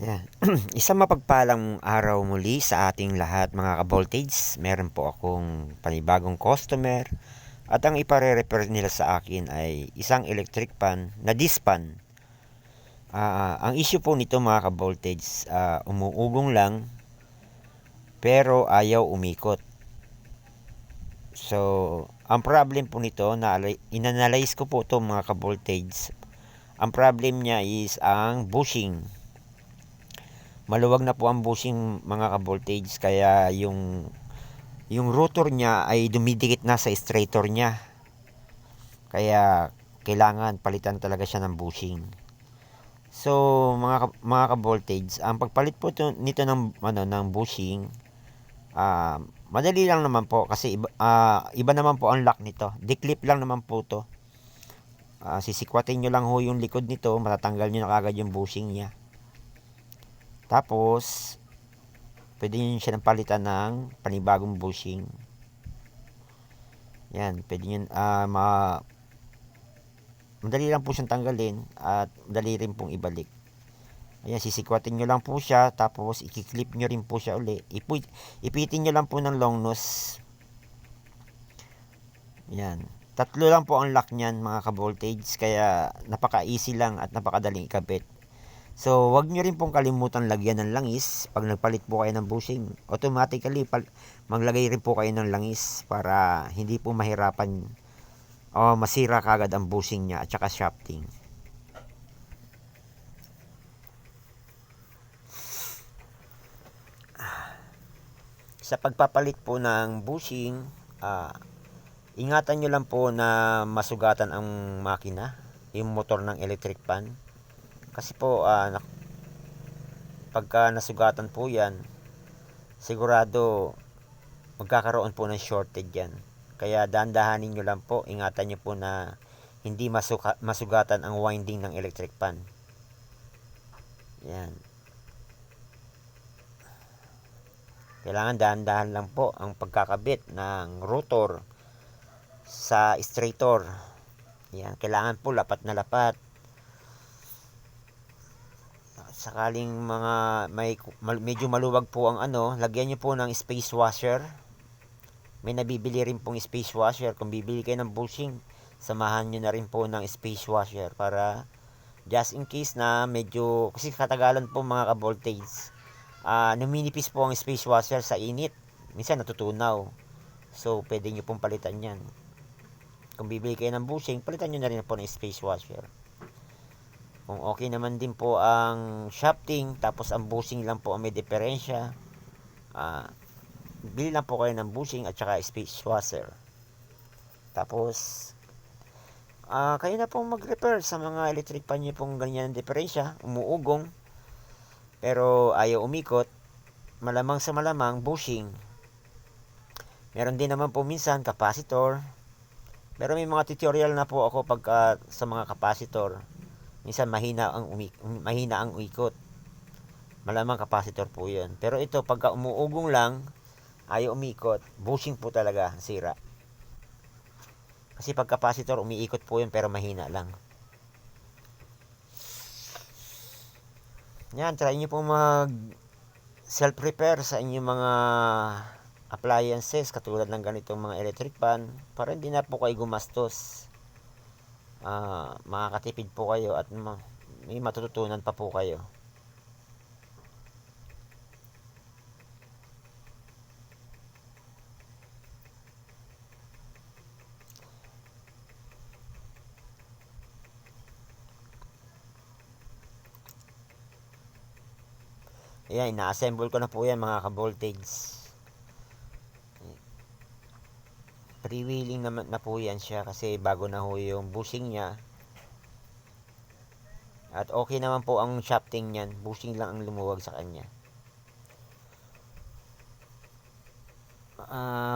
Yan. Isang mapagpalang araw muli sa ating lahat mga ka-voltage. Meron po akong panibagong customer at ang ipare-refer nila sa akin ay isang electric pan na dispan. Ang issue po nito mga ka-voltage, umuugong lang pero ayaw umikot. So, ang problem po nito, inanalyze ko po ito mga ka-voltage. Ang problem niya is ang bushing. Maluwag na po ang bushing mga ka-voltage, kaya yung rotor niya ay dumidikit na sa stator niya. Kaya kailangan palitan talaga siya ng bushing. So mga ka-voltage, ang pagpalit po nito ng bushing, madali lang naman po kasi iba naman po ang lock nito. Declip lang naman po to. Sisikwatin nyo lang ho yung likod nito, matatanggal nyo na kagad yung bushing niya. Tapos pwede nyo siya ng palitan ng panibagong bushing. Yan, pwede nyo madali lang po siyang tanggalin at madali rin pong ibalik. Ayan, sisikwatin nyo lang po siya, tapos ikiklip nyo rin po siya uli. Ipitin nyo lang po ng long nose. Yan. Tatlo lang po ang lock niyan mga ka-voltage, kaya napaka-easy lang at napakadaling ikabit. So, wag nyo rin pong kalimutan lagyan ng langis pag nagpalit po kayo ng bushing. Automatically, maglagay rin po kayo ng langis para hindi po mahirapan o masira kagad ang bushing niya at saka shafting. Sa pagpapalit po ng bushing, ingatan nyo lang po na masugatan ang makina, yung motor ng electric pan. Kasi po, pagka nasugatan po yan, sigurado magkakaroon po ng shortage yan. Kaya dahan-dahanin nyo lang po, ingatan nyo po na hindi masugatan ang winding ng electric pan. Yan. Kailangan dahan-dahan lang po ang pagkakabit ng rotor sa stator. Yan, kailangan po lapat na lapat. Sakaling medyo maluwag po ang lagyan niyo po ng space washer. May nabibili rin pong space washer. Kung bibili kayo ng bushing, samahan niyo na rin po ng space washer para just in case na medyo, kasi katagalan po mga ka-voltage, numinipis po ang space washer sa init. Minsan natutunaw. So, pwede nyo pong palitan yan. Kung bibili kayo ng bushing, palitan nyo na rin po ng space washer. Kung okay naman din po ang shafting, tapos ang bushing lang po ang may diferensya, bili lang po kayo ng bushing at saka space washer. Tapos, kayo na pong mag-repair sa mga electric pan nyo pong ganyan ang diferensya, umuugong, pero ayaw umikot. Malamang sa malamang, bushing. Meron din naman po minsan, capacitor. Pero may mga tutorial na po ako pagka sa mga capacitor. Minsan mahina ang ikot. Malamang capacitor po 'yun. Pero ito pagka umuugong lang, ayaw umikot, bushing po talaga sira. Kasi pag capacitor umiikot po 'yun pero mahina lang. Yan, try niyo po mag self repair sa inyong mga appliances katulad ng ganitong mga electric pan para hindi na po kayo gumastos. Makakatipid po kayo at may matututunan pa po kayo. Ayan, ina-assemble ko na po yan mga ka-voltage. Pre-wheeling naman na po yan siya kasi bago na ho yung bushing niya. At okay naman po ang shafting niyan. Bushing lang ang lumuwag sa kanya.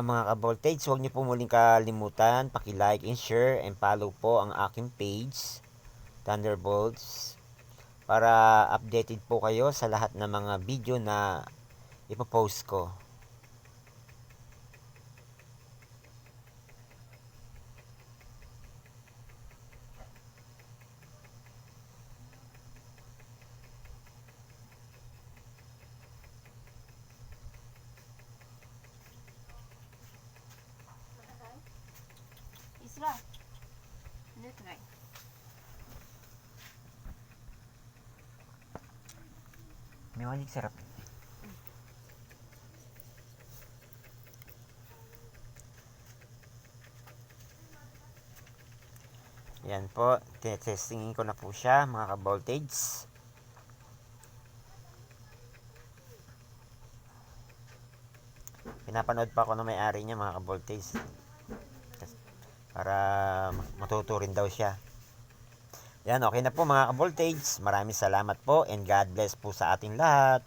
Mga ka-voltage, huwag niyo po muling kalimutan paki-like and share and follow po ang aking page Thunderbolts para updated po kayo sa lahat ng mga video na ipopost ko. ngay. May walig sarap. Yan po, testingin ko na po siya mga ka-voltage. Pinapanood pa ako ng may-ari niya mga ka-voltage. Para matuto rin daw siya. Yan, okay na po mga ka-voltage. Maraming salamat po and God bless po sa ating lahat.